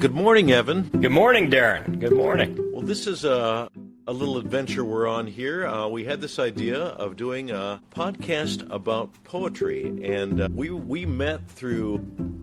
Good morning, Evan. Good morning, Darren. Good morning. Well, this is a little adventure we're on here. We had this idea of doing a podcast about poetry, and we met through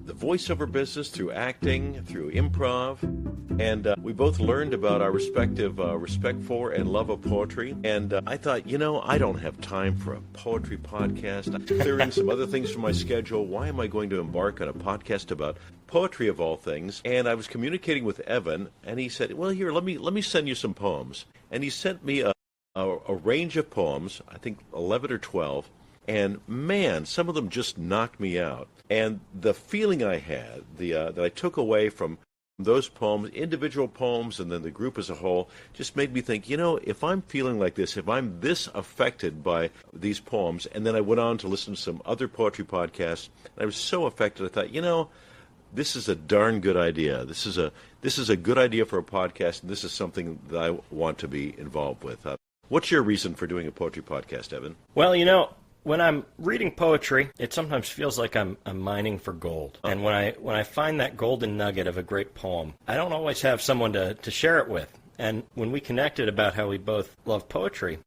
the voiceover business, through acting, through improv, and we both learned about our respective respect for and love of poetry. And I thought, I don't have time for a poetry podcast. I'm clearing some other things from my schedule. Why am I going to embark on a podcast about poetry of all things? And I was communicating with Evan, and he said, well, here, let me send you some poems. And he sent me a range of poems, I think 11 or 12, and man, some of them just knocked me out. And the feeling I had, that I took away from those poems, individual poems, and then the group as a whole, just made me think, if I'm feeling like this, if I'm this affected by these poems, and then I went on to listen to some other poetry podcasts, and I was so affected, I thought, this is a darn good idea. This is a good idea for a podcast, and this is something that I want to be involved with. What's your reason for doing a poetry podcast, Evan? Well, when I'm reading poetry, it sometimes feels like I'm mining for gold. And when I find that golden nugget of a great poem, I don't always have someone to share it with. And when we connected about how we both love poetry,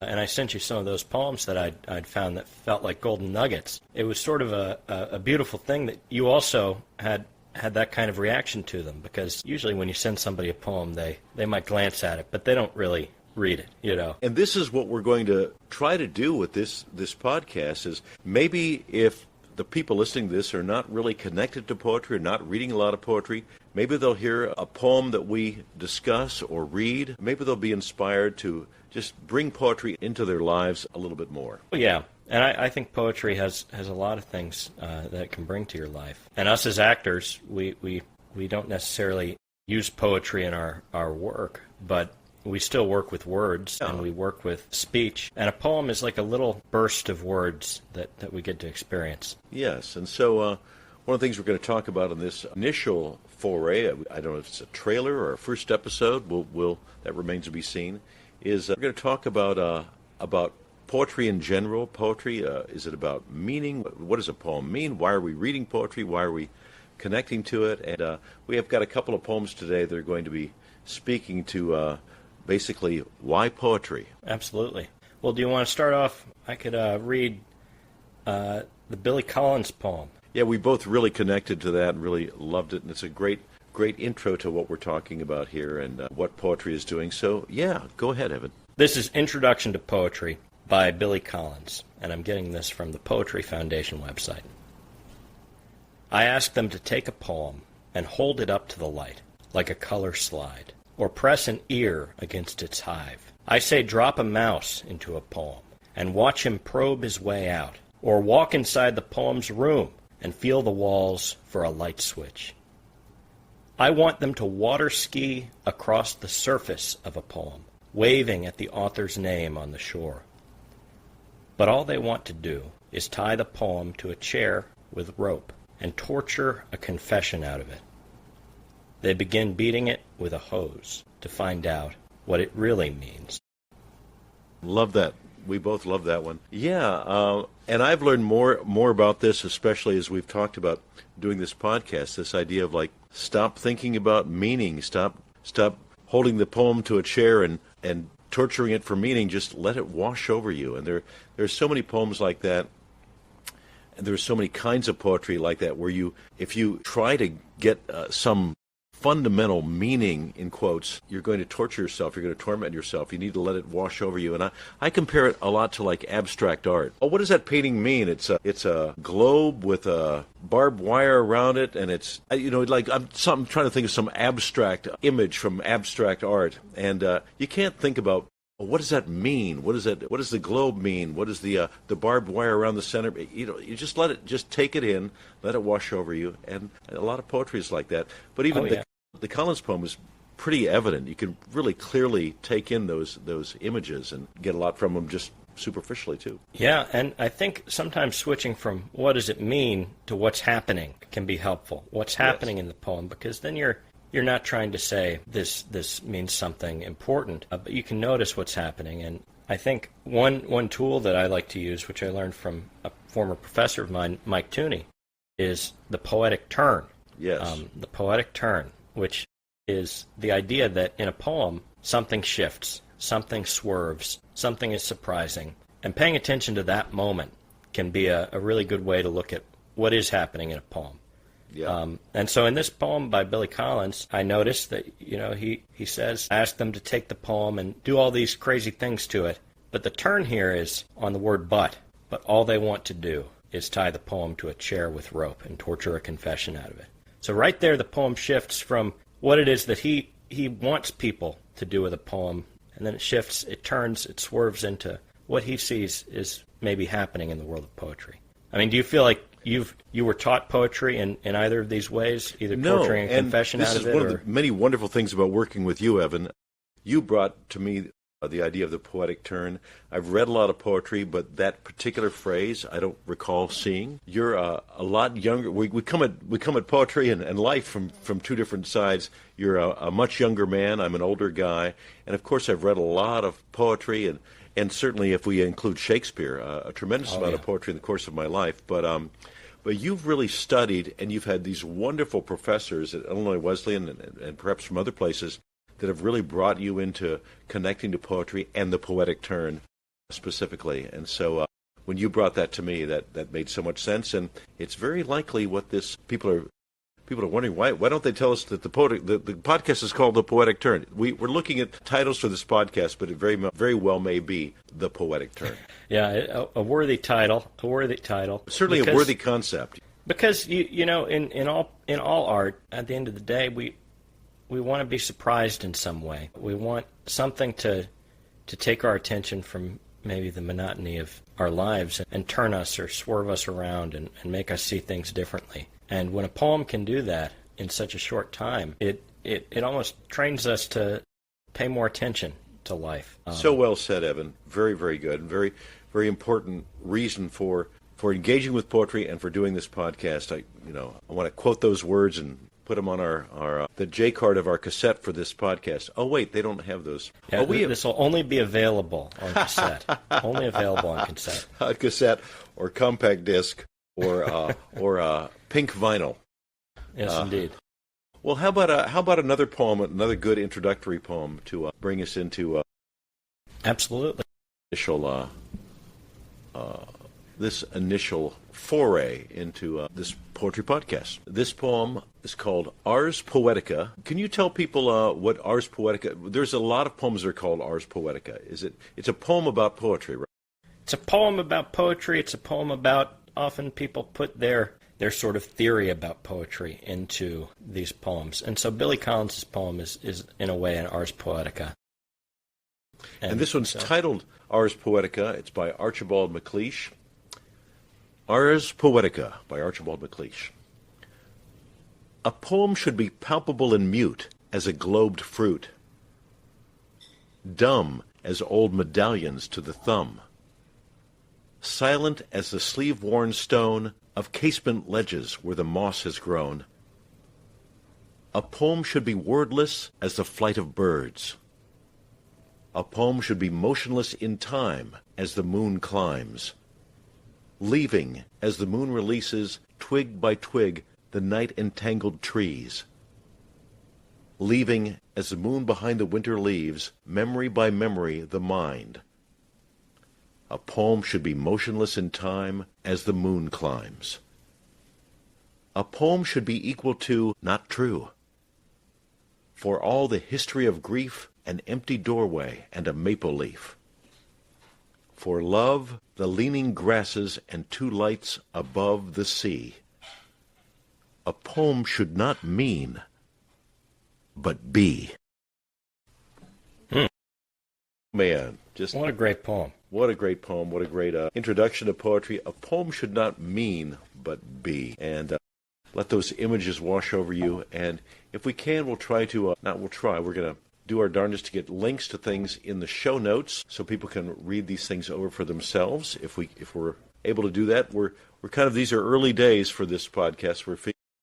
and I sent you some of those poems that I'd found that felt like golden nuggets, it was sort of a beautiful thing that you also had that kind of reaction to them, because usually when you send somebody a poem, they might glance at it, but they don't really read it, And this is what we're going to try to do with this podcast, is maybe if the people listening to this are not really connected to poetry or not reading a lot of poetry, maybe they'll hear a poem that we discuss or read. Maybe they'll be inspired to just bring poetry into their lives a little bit more. Well, yeah, and I think poetry has a lot of things that it can bring to your life. And us as actors, we don't necessarily use poetry in our work, but we still work with words, and we work with speech. And a poem is like a little burst of words that we get to experience. Yes, and so one of the things we're going to talk about in this initial foray, I don't know if it's a trailer or a first episode, that remains to be seen, is we're going to talk about poetry in general. Poetry, is it about meaning? What does a poem mean? Why are we reading poetry? Why are we connecting to it? And we have got a couple of poems today that are going to be speaking to basically why poetry. Absolutely. Well, do you want to start off? I could read the Billy Collins poem. Yeah, we both really connected to that and really loved it, and it's a great intro to what we're talking about here and what poetry is doing. So, yeah, go ahead, Evan. This is Introduction to Poetry by Billy Collins, and I'm getting this from the Poetry Foundation website. I ask them to take a poem and hold it up to the light, like a color slide, or press an ear against its hive. I say drop a mouse into a poem and watch him probe his way out, or walk inside the poem's room and feel the walls for a light switch. I want them to water ski across the surface of a poem, waving at the author's name on the shore. But all they want to do is tie the poem to a chair with rope and torture a confession out of it. They begin beating it with a hose to find out what it really means. Love that. We both love that one. Yeah, and I've learned more about this, especially as we've talked about doing this podcast, this idea of like, stop thinking about meaning, stop holding the poem to a chair and torturing it for meaning, just let it wash over you. And there's so many poems like that, and there's so many kinds of poetry like that where if you try to get some fundamental meaning, in quotes, you're going to torture yourself, you're going to torment yourself. You need to let it wash over you. And I compare it a lot to like abstract art. Oh, what does that painting mean? It's a globe with a barbed wire around it, and it's, like I'm trying to think of some abstract image from abstract art, and you can't think about, what does that mean? What does the globe mean? What is the barbed wire around the center? You just take it in, let it wash over you, and a lot of poetry is like that. But even the Collins poem is pretty evident. You can really clearly take in those images and get a lot from them just superficially too. Yeah, and I think sometimes switching from what does it mean to what's happening can be helpful. What's happening in the poem, because then you're not trying to say this means something important, but you can notice what's happening. And I think one tool that I like to use, which I learned from a former professor of mine, Mike Tooney, is the poetic turn. Yes. The poetic turn. which is the idea that in a poem, something shifts, something swerves, something is surprising. And paying attention to that moment can be a really good way to look at what is happening in a poem. Yeah. And so in this poem by Billy Collins, I noticed that, he says, ask them to take the poem and do all these crazy things to it. But the turn here is on the word but all they want to do is tie the poem to a chair with rope and torture a confession out of it. So right there, the poem shifts from what it is that he wants people to do with a poem, and then it shifts, it turns, it swerves into what he sees is maybe happening in the world of poetry. I mean, do you feel like you were taught poetry in either of these ways, either torturing a confession out of it? This is one of the many wonderful things about working with you, Evan. You brought to me the idea of the poetic turn. I've read a lot of poetry, but that particular phrase I don't recall seeing. You're a lot younger. We come at poetry and life from two different sides. You're a much younger man. I'm an older guy, and of course I've read a lot of poetry and certainly if we include Shakespeare, a tremendous amount of poetry in the course of my life. But you've really studied, and you've had these wonderful professors at Illinois Wesleyan and perhaps from other places that have really brought you into connecting to poetry and the poetic turn specifically. And so when you brought that to me, that made so much sense. And it's very likely what this people are wondering, why don't they tell us that the podcast is called The Poetic Turn? We're looking at titles for this podcast, but it very well may be The Poetic Turn. Yeah, a worthy title. Certainly a worthy concept. Because in all art, at the end of the day, we want to be surprised in some way. We want something to take our attention from maybe the monotony of our lives and turn us or swerve us around and make us see things differently. And when a poem can do that in such a short time, it almost trains us to pay more attention to life. So well said, Evan. Very, very good. Very, very important reason for engaging with poetry and for doing this podcast. I want to quote those words and put them on our the J card of our cassette for this podcast. Oh wait, they don't have those. Yeah, this will only be available on cassette. Only available on cassette. Cassette or compact disc or pink vinyl. Yes, indeed. Well, how about another poem, another good introductory poem to bring us into absolutely this initial foray into this poetry podcast. This poem is called Ars Poetica. Can you tell people what Ars Poetica? There's a lot of poems that are called Ars Poetica. It's a poem about poetry, right? It's a poem about poetry. It's a poem about, often people put their sort of theory about poetry into these poems. And so Billy Collins' poem is in a way an Ars Poetica. And this one's titled Ars Poetica. It's by Archibald McLeish. Ars Poetica by Archibald McLeish. A poem should be palpable and mute as a globed fruit, dumb as old medallions to the thumb, silent as the sleeve-worn stone of casement ledges where the moss has grown. A poem should be wordless as the flight of birds. A poem should be motionless in time as the moon climbs, leaving, as the moon releases, twig by twig, the night-entangled trees. Leaving, as the moon behind the winter leaves, memory by memory, the mind. A poem should be motionless in time as the moon climbs. A poem should be equal to, not true. For all the history of grief, an empty doorway and a maple leaf. For love, the leaning grasses and two lights above the sea. A poem should not mean, but be. Man, just what a great poem. What a great poem. What a great introduction to poetry. A poem should not mean, but be. And let those images wash over you. And if we can, we'll try to, we're going to do our darndest to get links to things in the show notes so people can read these things over for themselves. If we're able to do that, we're kind of, these are early days for this podcast. We're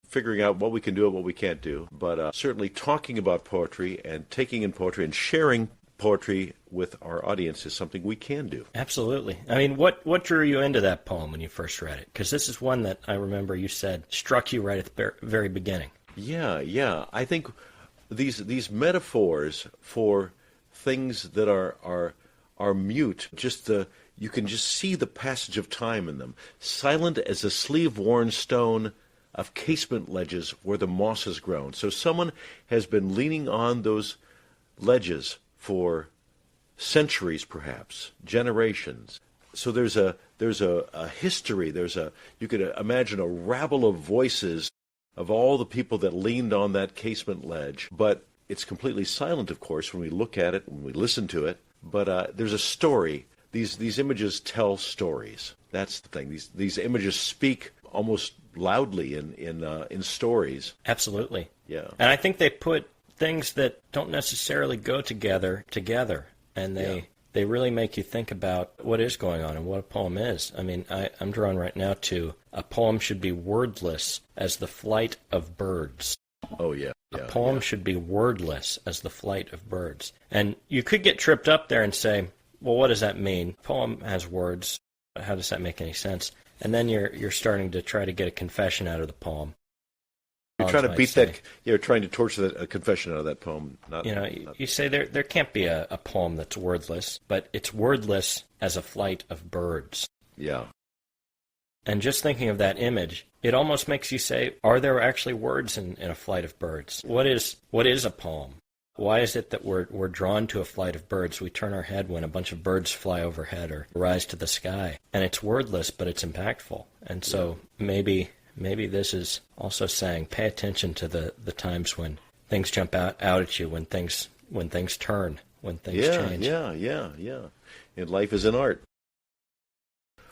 figuring out what we can do and what we can't do. But certainly talking about poetry and taking in poetry and sharing poetry with our audience is something we can do. Absolutely. I mean, what drew you into that poem when you first read it? Because this is one that I remember you said struck you right at the very beginning. Yeah. I think these metaphors for things that are mute, you can just see the passage of time in them, silent as a sleeve-worn stone of casement ledges where the moss has grown. So someone has been leaning on those ledges for centuries, perhaps generations. So there's a history. You could imagine a rabble of voices of all the people that leaned on that casement ledge. But it's completely silent, of course, when we look at it, when we listen to it. But there's a story. These images tell stories. That's the thing. These images speak almost loudly in stories. Absolutely. Yeah. And I think they put things that don't necessarily go together, and they really make you think about what is going on and what a poem is. I mean, I'm drawn right now to a poem should be wordless as the flight of birds. Oh, yeah. A poem should be wordless as the flight of birds. And you could get tripped up there and say, well, what does that mean? A poem has words. How does that make any sense? And then you're starting to try to get a confession out of the poem. You're trying to beat that. You're trying to torture a confession out of that poem. You say there can't be a poem that's wordless, but it's wordless as a flight of birds. Yeah. And just thinking of that image, it almost makes you say, are there actually words in a flight of birds? What is a poem? Why is it that we're drawn to a flight of birds? We turn our head when a bunch of birds fly overhead or rise to the sky. And it's wordless, but it's impactful. And so maybe this is also saying, pay attention to the times when things jump out at you, when things turn, when things change. Yeah. And life is an art.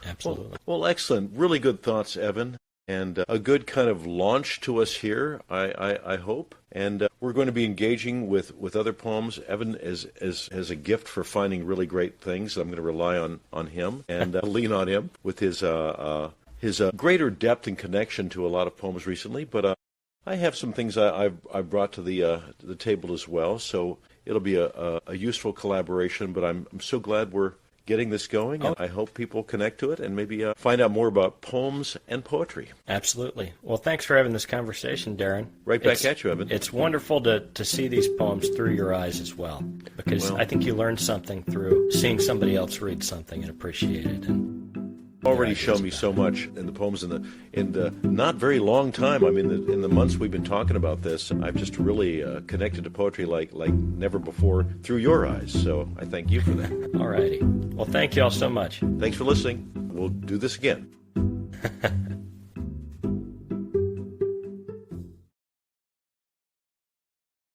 Absolutely. Well, excellent. Really good thoughts, Evan. And a good kind of launch to us here, I hope. And we're going to be engaging with other poems. Evan has a gift for finding really great things. I'm going to rely on him and lean on him with his greater depth and connection to a lot of poems recently. But I have some things I've brought to the table as well. So it'll be a useful collaboration. But I'm so glad we're getting this going. And I hope people connect to it and maybe find out more about poems and poetry. Absolutely. Well, thanks for having this conversation, Darren. Right back at you, Evan. It's wonderful to see these poems through your eyes as well, because I think you learn something through seeing somebody else read something and appreciate it. And already shown me so much in the poems in the not very long time. I mean, in the months we've been talking about this, I've just really connected to poetry like never before through your eyes. So I thank you for that. All righty. Well, thank you all so much. Thanks for listening. We'll do this again.